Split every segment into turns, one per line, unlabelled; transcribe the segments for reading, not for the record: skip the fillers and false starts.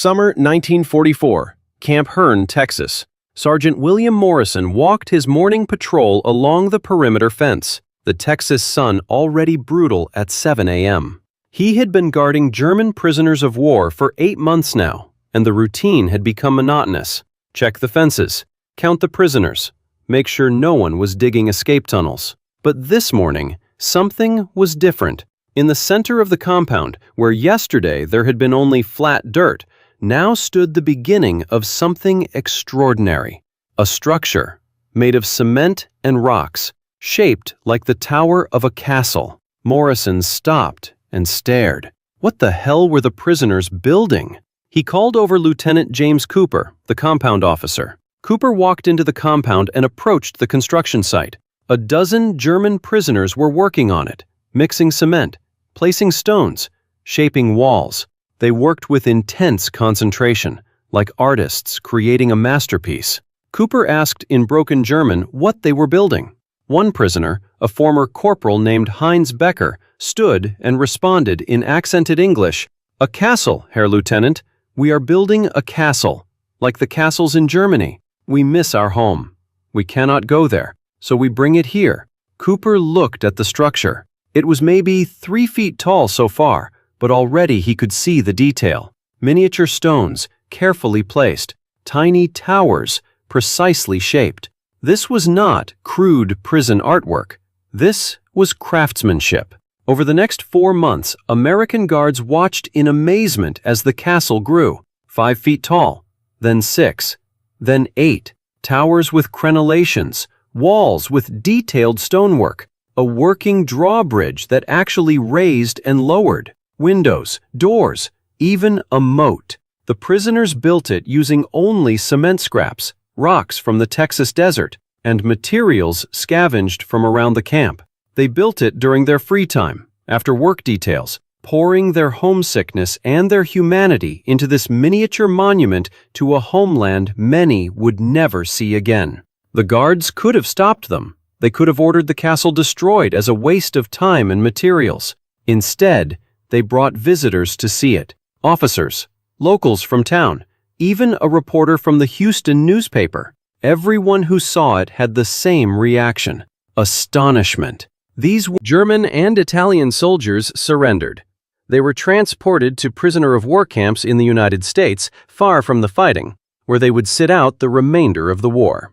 summer 1944, Camp Hearne, Texas. Sergeant William Morrison walked his morning patrol along the perimeter fence, the Texas sun already brutal at 7 a.m. He had been guarding German prisoners of war for 8 months now, and the routine had become monotonous. Check the fences, count the prisoners, make sure no one was digging escape tunnels. But this morning, something was different. In the center of the compound, where yesterday there had been only flat dirt, now stood the beginning of something extraordinary. A structure made of cement and rocks, shaped like the tower of a castle. Morrison stopped and stared. What the hell were the prisoners building? He called over Lieutenant James Cooper, the compound officer. Cooper walked into the compound and approached the construction site. A dozen German prisoners were working on it, mixing cement, placing stones, shaping walls. They worked with intense concentration, like artists creating a masterpiece. Cooper asked in broken German what they were building. One prisoner, a former corporal named Heinz Becker, stood and responded in accented English, "A castle, Herr Lieutenant. We are building a castle, like the castles in Germany. We miss our home. We cannot go there, so we bring it here." Cooper looked at the structure. It was maybe 3 feet tall so far, but already he could see the detail. Miniature stones, carefully placed, tiny towers, precisely shaped. This was not crude prison artwork. This was craftsmanship. Over the next 4 months, American guards watched in amazement as the castle grew. 5 feet tall, then 6, then 8. Towers with crenellations, walls with detailed stonework, a working drawbridge that actually raised and lowered, windows, doors, even a moat. The prisoners built it using only cement scraps, rocks from the Texas desert, and materials scavenged from around the camp. They built it during their free time, after work details, pouring their homesickness and their humanity into this miniature monument to a homeland many would never see again. The guards could have stopped them. They could have ordered the castle destroyed as a waste of time and materials. Instead, they brought visitors to see it. Officers, locals from town, even a reporter from the Houston newspaper. Everyone who saw it had the same reaction: astonishment. These German and Italian soldiers surrendered. They were transported to prisoner of war camps in the United States, far from the fighting, where they would sit out the remainder of the war.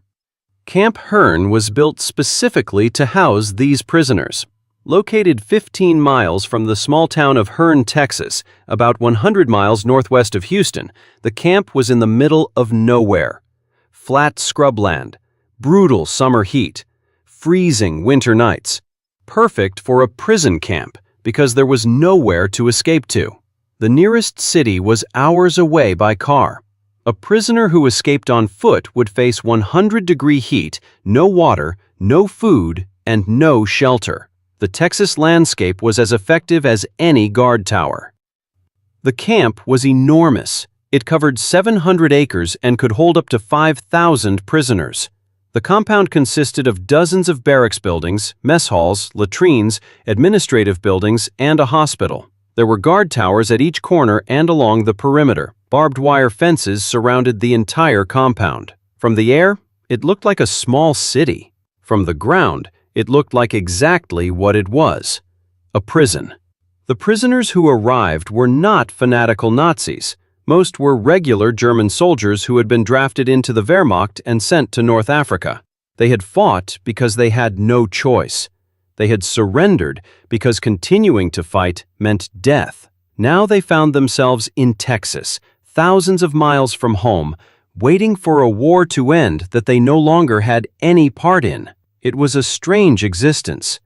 Camp Hearne was built specifically to house these prisoners. Located 15 miles from the small town of Hearne, Texas, about 100 miles northwest of Houston, the camp was in the middle of nowhere. Flat scrubland, brutal summer heat, freezing winter nights. Perfect for a prison camp because there was nowhere to escape to. The nearest city was hours away by car. A prisoner who escaped on foot would face 100-degree heat, no water, no food, and no shelter. The Texas landscape was as effective as any guard tower. The camp was enormous. It covered 700 acres and could hold up to 5,000 prisoners. The compound consisted of dozens of barracks buildings, mess halls, latrines, administrative buildings, and a hospital. There were guard towers at each corner and along the perimeter. Barbed wire fences surrounded the entire compound. From the air, it looked like a small city. From the ground, it looked like exactly what it was: a prison. The prisoners who arrived were not fanatical Nazis. Most were regular German soldiers who had been drafted into the Wehrmacht and sent to North Africa. They had fought because they had no choice. They had surrendered because continuing to fight meant death. Now they found themselves in Texas, thousands of miles from home, waiting for a war to end that they no longer had any part in. It was a strange existence.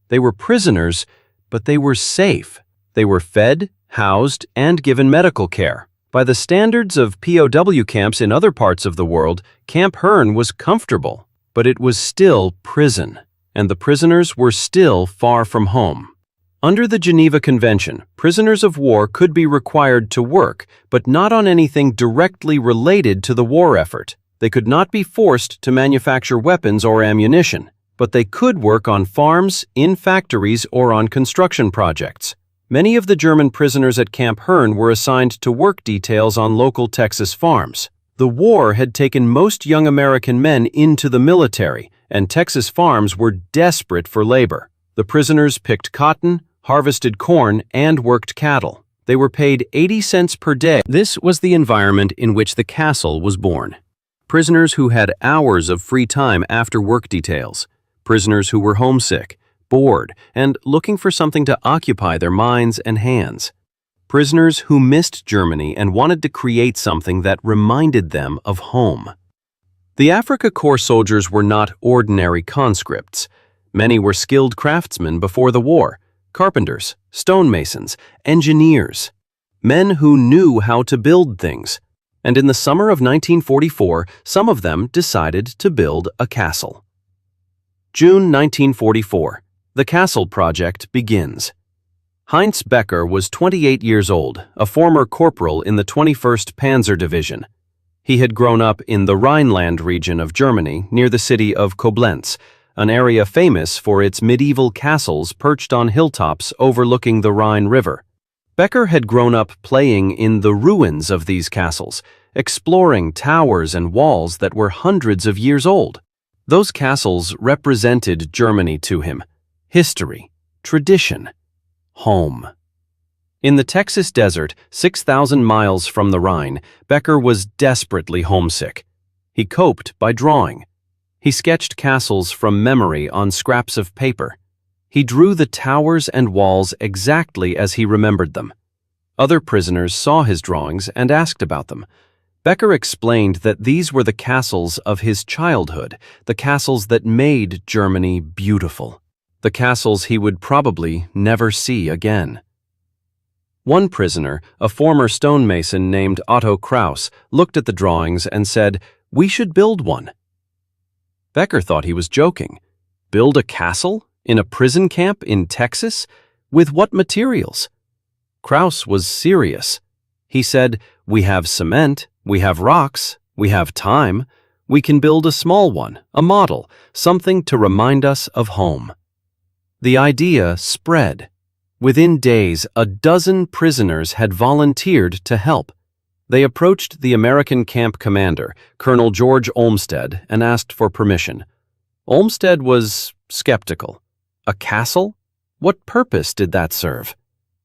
They were prisoners, but they were safe. They were fed, housed, and given medical care. By the standards of POW camps in other parts of the world, Camp Hearne was comfortable, but it was still prison, and the prisoners were still far from home. Under the Geneva Convention, prisoners of war could be required to work, but not on anything directly related to the war effort. They could not be forced to manufacture weapons or ammunition, but they could work on farms, in factories, or on construction projects. Many of the German prisoners at Camp Hearn were assigned to work details on local Texas farms. The war had taken most young American men into the military, and Texas farms were desperate for labor. The prisoners picked cotton, harvested corn, and worked cattle. They were paid 80 cents per day. This was the environment in which the castle was born. Prisoners who had hours of free time after work details. Prisoners who were homesick, bored, and looking for something to occupy their minds and hands. Prisoners who missed Germany and wanted to create something that reminded them of home. The Afrika Korps soldiers were not ordinary conscripts. Many were skilled craftsmen before the war, carpenters, stonemasons, engineers, men who knew how to build things. And in the summer of 1944, some of them decided to build a castle. June 1944. The castle project begins. Heinz Becker was 28 years old, a former corporal in the 21st Panzer Division. He had grown up in the Rhineland region of Germany near the city of Koblenz, an area famous for its medieval castles perched on hilltops overlooking the Rhine River. Becker had grown up playing in the ruins of these castles, exploring towers and walls that were hundreds of years old. Those castles represented Germany to him. History, tradition, home. In the Texas desert, 6,000 miles from the Rhine, Becker was desperately homesick. He coped by drawing. He sketched castles from memory on scraps of paper. He drew the towers and walls exactly as he remembered them. Other prisoners saw his drawings and asked about them. Becker explained that these were the castles of his childhood, the castles that made Germany beautiful. The castles he would probably never see again. One prisoner, a former stonemason named Otto Kraus, looked at the drawings and said, "We should build one." Becker thought he was joking. Build a castle? In a prison camp in Texas? With what materials? Kraus was serious. He said, "We have cement, we have rocks, we have time. We can build a small one, a model, something to remind us of home." The idea spread. Within days, a dozen prisoners had volunteered to help. They approached the American camp commander, Colonel George Olmsted, and asked for permission. Olmsted was skeptical. A castle? What purpose did that serve?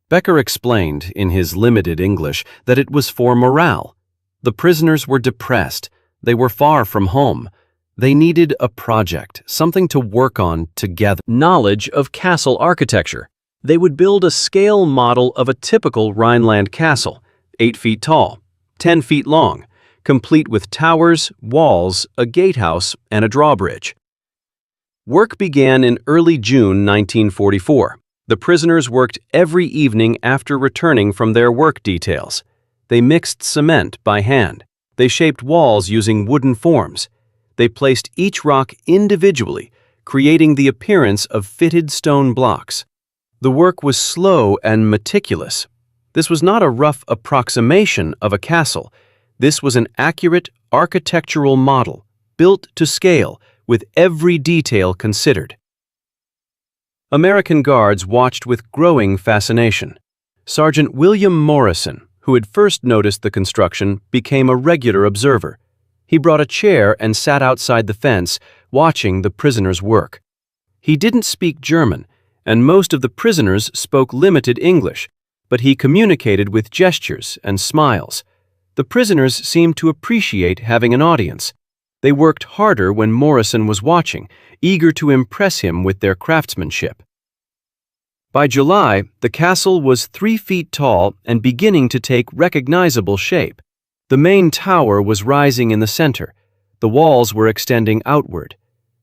Becker explained, in his limited English, that it was for morale. The prisoners were depressed. They were far from home. They needed a project, something to work on together. Knowledge of castle architecture. They would build a scale model of a typical Rhineland castle, 8 feet tall, 10 feet long, complete with towers, walls, a gatehouse, and a drawbridge. Work began in early June 1944. The prisoners worked every evening after returning from their work details. They mixed cement by hand. They shaped walls using wooden forms. They placed each rock individually, creating the appearance of fitted stone blocks. The work was slow and meticulous. This was not a rough approximation of a castle. This was an accurate architectural model, built to scale, with every detail considered. American guards watched with growing fascination. Sergeant William Morrison, who had first noticed the construction, became a regular observer. He brought a chair and sat outside the fence, watching the prisoners work. He didn't speak German, and most of the prisoners spoke limited English, but he communicated with gestures and smiles. The prisoners seemed to appreciate having an audience. They worked harder when Morrison was watching, eager to impress him with their craftsmanship. By July, the castle was 3 feet tall and beginning to take recognizable shape. The main tower was rising in the center. The walls were extending outward.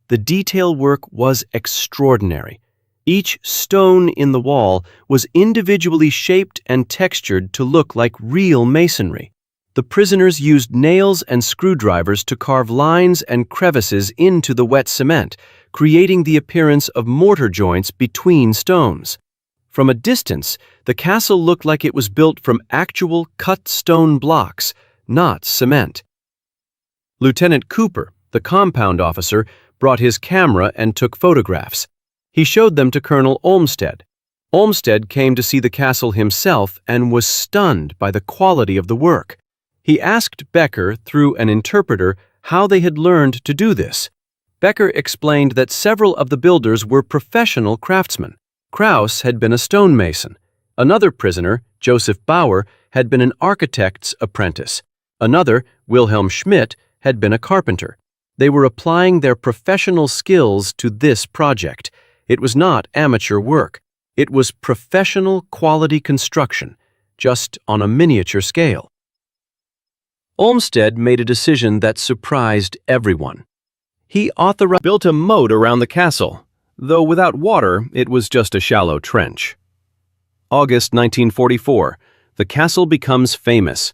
The detail work was extraordinary. Each stone in the wall was individually shaped and textured to look like real masonry. The prisoners used nails and screwdrivers to carve lines and crevices into the wet cement, creating the appearance of mortar joints between stones. From a distance, the castle looked like it was built from actual cut stone blocks, not cement. Lieutenant Cooper, the compound officer, brought his camera and took photographs. He showed them to Colonel Olmsted. Olmsted came to see the castle himself and was stunned by the quality of the work. He asked Becker, through an interpreter, how they had learned to do this. Becker explained that several of the builders were professional craftsmen. Krauss had been a stonemason. Another prisoner, Joseph Bauer, had been an architect's apprentice. Another, Wilhelm Schmidt, had been a carpenter. They were applying their professional skills to this project. It was not amateur work. It was professional quality construction, just on a miniature scale. Olmsted made a decision that surprised everyone. He built a moat around the castle, though without water it was just a shallow trench. August 1944, the castle becomes famous.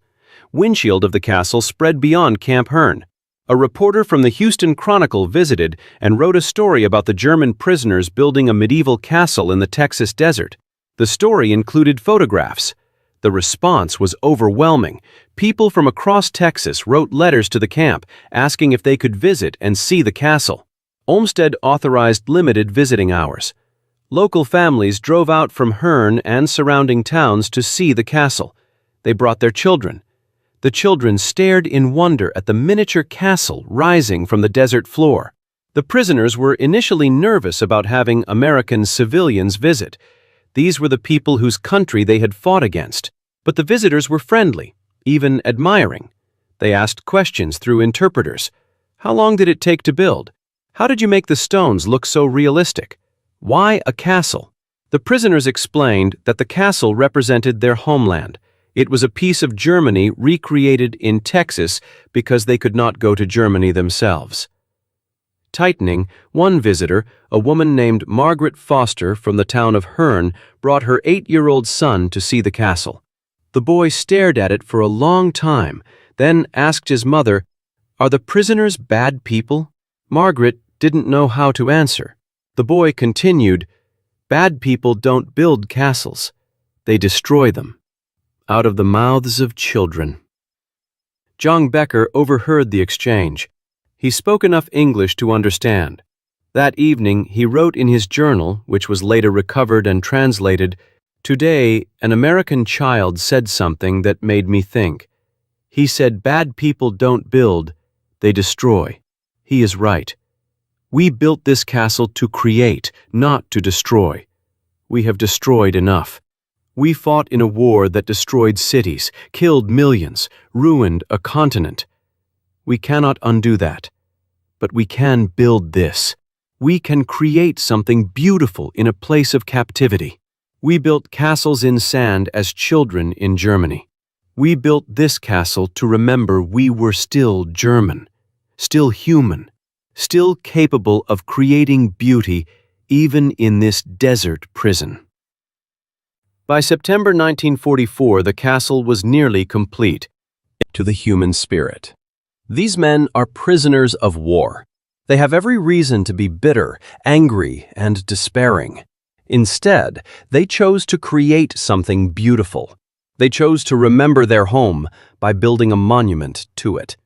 Windshield of the castle spread beyond Camp Hearn. A reporter from the Houston Chronicle visited and wrote a story about the German prisoners building a medieval castle in the Texas desert. The story included photographs. The response was overwhelming. People from across Texas wrote letters to the camp asking if they could visit and see the castle. Olmsted authorized limited visiting hours. Local families drove out from Hearn and surrounding towns to see the castle. They brought their children. The children stared in wonder at the miniature castle rising from the desert floor. The prisoners were initially nervous about having American civilians visit. These were the people whose country they had fought against. But the visitors were friendly, even admiring. They asked questions through interpreters. How long did it take to build? How did you make the stones look so realistic? Why a castle? The prisoners explained that the castle represented their homeland. It was a piece of Germany recreated in Texas because they could not go to Germany themselves. Tightening, one visitor, a woman named Margaret Foster from the town of Hearn, brought her 8-year-old son to see the castle. The boy stared at it for a long time, then asked his mother, "Are the prisoners bad people?" Margaret didn't know how to answer. The boy continued, "Bad people don't build castles. They destroy them." Out of the mouths of children. John Becker overheard the exchange. He spoke enough English to understand. That evening, he wrote in his journal, which was later recovered and translated, "Today, an American child said something that made me think. He said bad people don't build, they destroy. He is right. We built this castle to create, not to destroy. We have destroyed enough. We fought in a war that destroyed cities, killed millions, ruined a continent. We cannot undo that. But we can build this. We can create something beautiful in a place of captivity. We built castles in sand as children in Germany. We built this castle to remember we were still German, still human, still capable of creating beauty even in this desert prison." By September 1944, the castle was nearly complete. To the human spirit. These men are prisoners of war. They have every reason to be bitter, angry, and despairing. Instead, they chose to create something beautiful. They chose to remember their home by building a monument to it.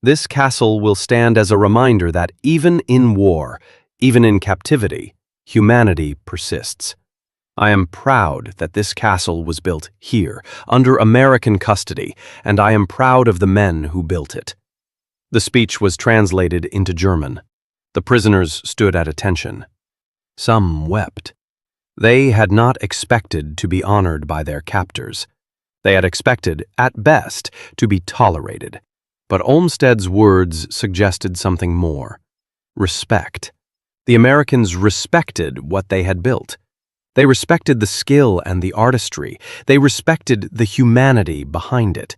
This castle will stand as a reminder that even in war, even in captivity, humanity persists. I am proud that this castle was built here, under American custody, and I am proud of the men who built it. The speech was translated into German. The prisoners stood at attention. Some wept. They had not expected to be honored by their captors. They had expected, at best, to be tolerated. But Olmsted's words suggested something more. Respect. The Americans respected what they had built. They respected the skill and the artistry. They respected the humanity behind it.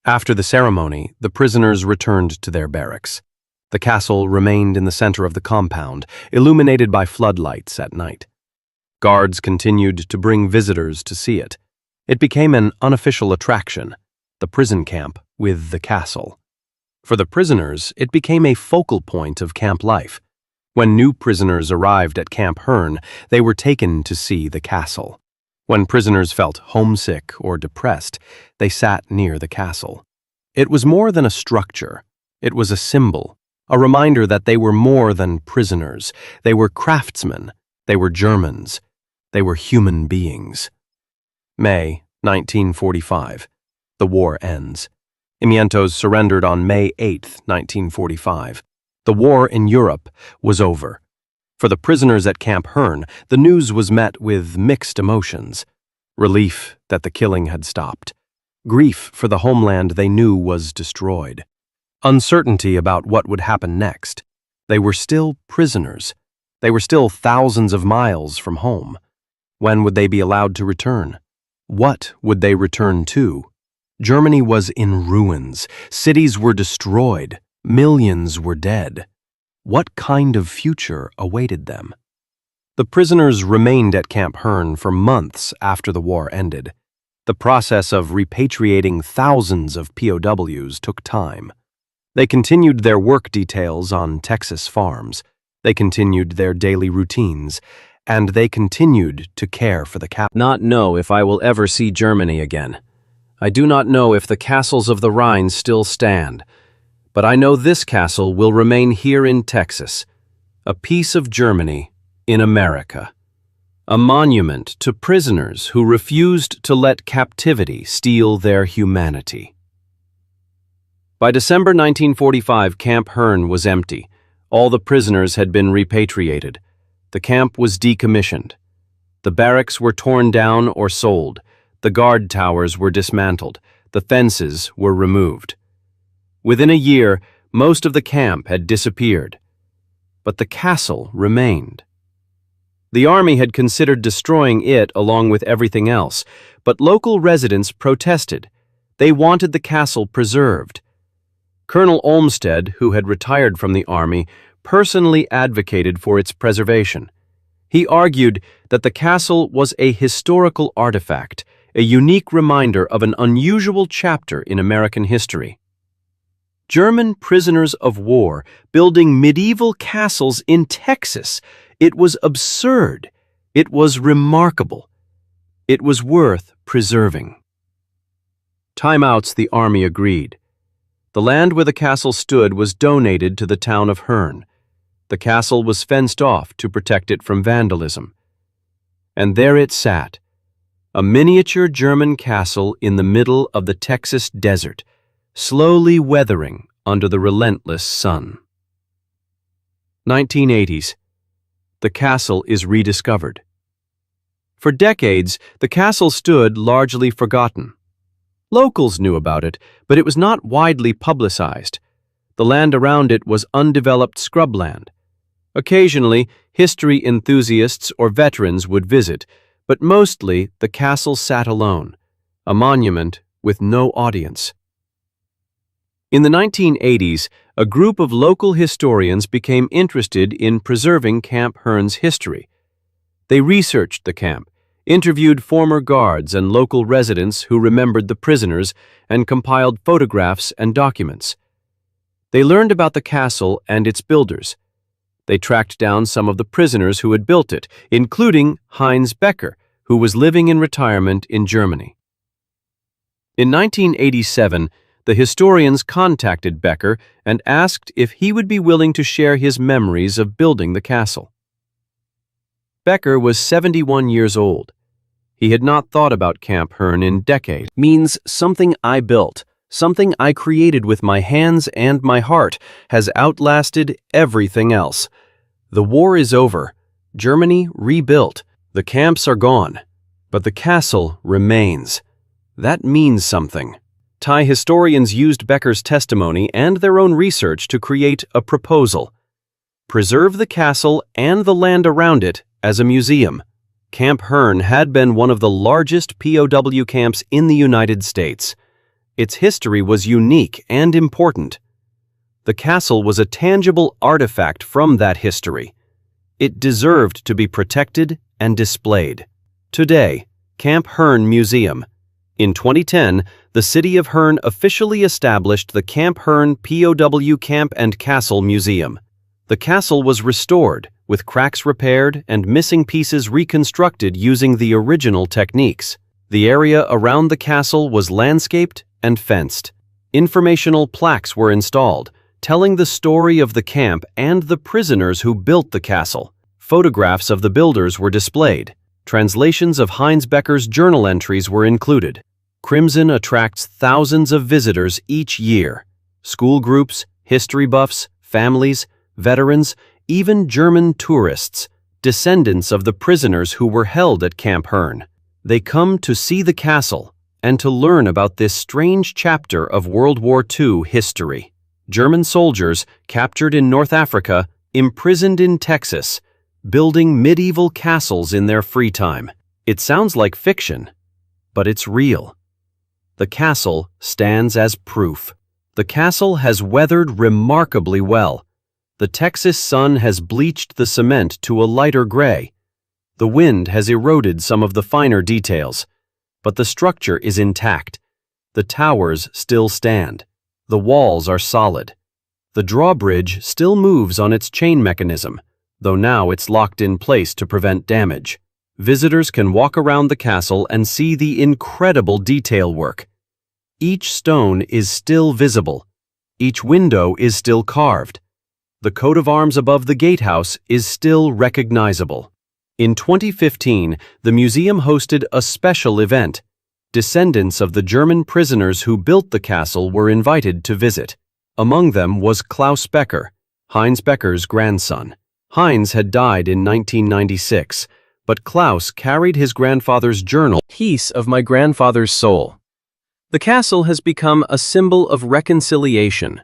After the ceremony, the prisoners returned to their barracks. The castle remained in the center of the compound, illuminated by floodlights at night. Guards continued to bring visitors to see it. It became an unofficial attraction, the prison camp with the castle. For the prisoners, it became a focal point of camp life. When new prisoners arrived at Camp Hearn, they were taken to see the castle. When prisoners felt homesick or depressed, they sat near the castle. It was more than a structure. It was a symbol, a reminder that they were more than prisoners. They were craftsmen. They were Germans. They were human beings. May 1945. The war ends. Imientos surrendered on May 8, 1945. The war in Europe was over. For the prisoners at Camp Hearn, the news was met with mixed emotions. Relief that the killing had stopped. Grief for the homeland they knew was destroyed. Uncertainty about what would happen next. They were still prisoners. They were still thousands of miles from home. When would they be allowed to return? What would they return to? Germany was in ruins. Cities were destroyed. Millions were dead. What kind of future awaited them? The prisoners remained at Camp Hearn for months after the war ended. The process of repatriating thousands of POWs took time. They continued their work details on Texas farms. They continued their daily routines, and they continued to care for the captive.
Not know if I will ever see Germany again. I do not know if the castles of the Rhine still stand, but I know this castle will remain here in Texas, a piece of Germany in America, a monument to prisoners who refused to let captivity steal their humanity. By December 1945, Camp Hearn was empty. All the prisoners had been repatriated. The camp was decommissioned. The barracks were torn down or sold. The guard towers were dismantled. The fences were removed. Within a year, most of the camp had disappeared. But the castle remained. The army had considered destroying it along with everything else, but local residents protested. They wanted the castle preserved. Colonel Olmsted, who had retired from the army, personally advocated for its preservation. He argued that the castle was a historical artifact, a unique reminder of an unusual chapter in American history. German prisoners of war building medieval castles in Texas. It was absurd. It was remarkable. It was worth preserving. Timeouts, the army agreed. The land where the castle stood was donated to the town of Hearn. The castle was fenced off to protect it from vandalism. And there it sat, a miniature German castle in the middle of the Texas desert, slowly weathering under the relentless sun. 1980s. The castle is rediscovered. For decades, the castle stood largely forgotten. Locals knew about it, but it was not widely publicized. The land around it was undeveloped scrubland. Occasionally, history enthusiasts or veterans would visit, but mostly the castle sat alone, a monument with no audience. In the 1980s, a group of local historians became interested in preserving Camp Hearn's history. They researched the camp, interviewed former guards and local residents who remembered the prisoners, and compiled photographs and documents. They learned about the castle and its builders. They tracked down some of the prisoners who had built it, including Heinz Becker, who was living in retirement in Germany. In 1987, the historians contacted Becker and asked if he would be willing to share his memories of building the castle. Becker was 71 years old. He had not thought about Camp Hearn in decades. Means something I built, something I created with my hands and my heart, has outlasted everything else. The war is over. Germany rebuilt. The camps are gone. But the castle remains. That means something. Thai historians used Becker's testimony and their own research to create a proposal. Preserve the castle and the land around it as a museum. Camp Hearn had been one of the largest POW camps in the United States. Its history was unique and important. The castle was a tangible artifact from that history. It deserved to be protected and displayed. Today, Camp Hearn Museum. In 2010, the city of Hearn officially established the Camp Hearn POW Camp and Castle Museum. The castle was restored, with cracks repaired and missing pieces reconstructed using the original techniques. The area around the castle was landscaped and fenced. Informational plaques were installed, telling the story of the camp and the prisoners who built the castle. Photographs of the builders were displayed.
Translations of Heinz Becker's journal entries were included. Crimson attracts thousands of visitors each year. School groups, history buffs, families, veterans, even German tourists, descendants of the prisoners who were held at Camp Herne. They come to see the castle and to learn about this strange chapter of World War II history. German soldiers captured in North Africa, imprisoned in Texas, building medieval castles in their free time. It sounds like fiction, but it's real. The castle stands as proof. The castle has weathered remarkably well. The Texas sun has bleached the cement to a lighter gray. The wind has eroded some of the finer details, but the structure is intact. The towers still stand. The walls are solid. The drawbridge still moves on its chain mechanism, though now it's locked in place to prevent damage. Visitors can walk around the castle and see the incredible detail work. Each stone is still visible. Each window is still carved. The coat of arms above the gatehouse is still recognizable. In 2015, the museum hosted a special event. Descendants of the German prisoners who built the castle were invited to visit. Among them was Klaus Becker, Heinz Becker's grandson. Heinz had died in 1996, but Klaus carried his grandfather's journal, "Piece of my grandfather's soul." The castle has become a symbol of reconciliation.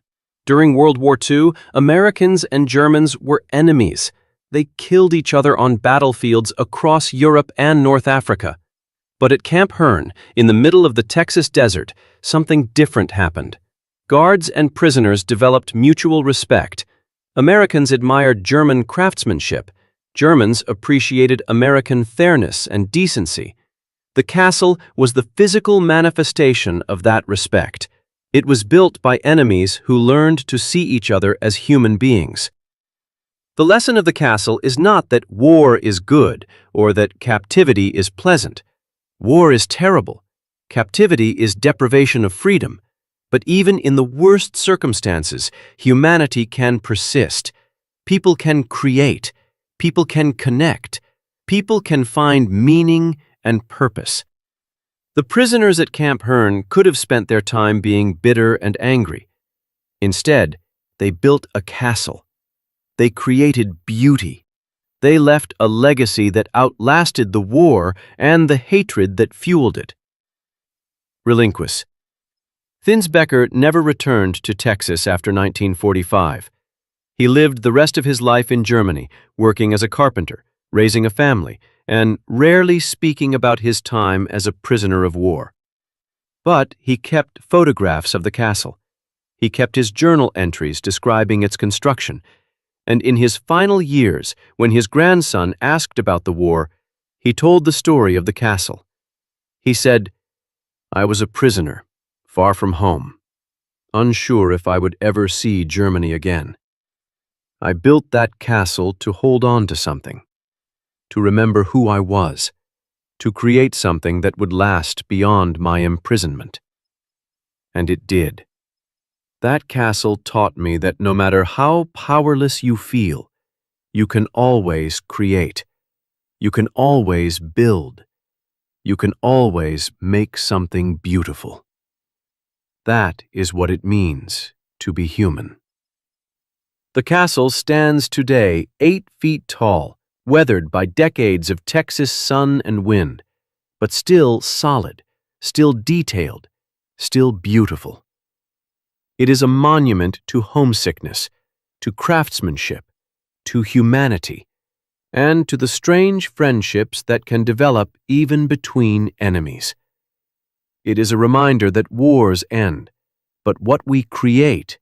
During World War II, Americans and Germans were enemies. They killed each other on battlefields across Europe and North Africa. But at Camp Herne, in the middle of the Texas desert, something different happened. Guards and prisoners developed mutual respect. Americans admired German craftsmanship. Germans appreciated American fairness and decency. The castle was the physical manifestation of that respect. It was built by enemies who learned to see each other as human beings. The lesson of the castle is not that war is good or that captivity is pleasant. War is terrible. Captivity is deprivation of freedom. But even in the worst circumstances, humanity can persist. People can create. People can connect. People can find meaning and purpose. The prisoners at Camp Herne could have spent their time being bitter and angry. Instead, they built a castle. They created beauty. They left a legacy that outlasted the war and the hatred that fueled it. Relinquish. Heinz Becker never returned to Texas after 1945. He lived the rest of his life in Germany, working as a carpenter, raising a family, and rarely speaking about his time as a prisoner of war. But he kept photographs of the castle. He kept his journal entries describing its construction, and in his final years, when his grandson asked about the war, he told the story of the castle. He said, "I was a prisoner, far from home, unsure if I would ever see Germany again. I built that castle to hold on to something, to remember who I was, to create something that would last beyond my imprisonment." And it did. That castle taught me that no matter how powerless you feel, you can always create. You can always build. You can always make something beautiful. That is what it means to be human. The castle stands today 8 feet tall, weathered by decades of Texas sun and wind, but still solid, still detailed, still beautiful. It is a monument to homesickness, to craftsmanship, to humanity, and to the strange friendships that can develop even between enemies. It is a reminder that wars end, but what we create